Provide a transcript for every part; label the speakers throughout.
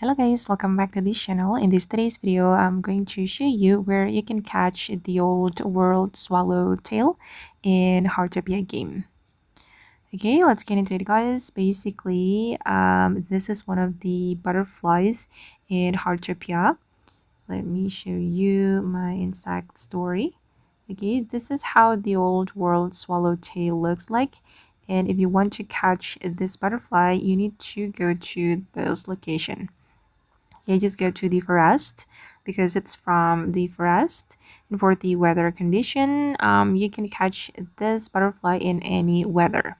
Speaker 1: Hello guys, welcome back to this channel. In this today's video, I'm going to show you where you can catch the Old World Swallowtail in Heartopia game. Okay, let's get into it guys. Basically, this is one of the butterflies in Heartopia. Let me show you my insect story. Okay, this is how the Old World Swallowtail looks like. And if you want to catch this butterfly, you need to go to this location. You just go to the forest because it's from the forest. And for the weather condition, you can catch this butterfly in any weather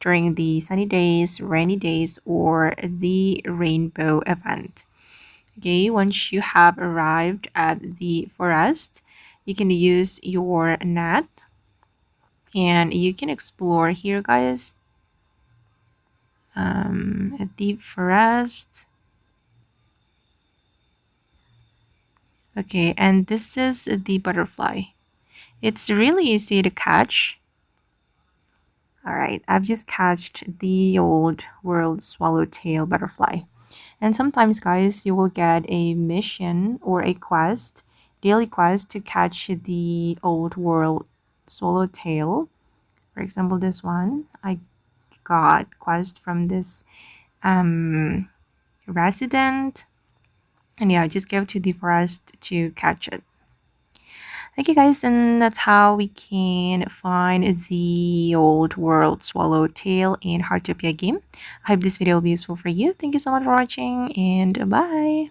Speaker 1: during the sunny days, rainy days, or the rainbow event. Okay, once you have arrived at the forest, you can use your net and you can explore here, guys, at the forest. Okay, and this is the butterfly. It's really easy to catch. Alright, I've just catched the Old World Swallowtail butterfly. And sometimes, guys, you will get a mission or a quest, daily quest to catch the Old World Swallowtail. For example, this one, I got quest from this resident. And yeah, just go to the forest to catch it. Okay guys, and that's how we can find the Old World Swallowtail in Heartopia game. I hope this video will be useful for you. Thank you so much for watching and bye!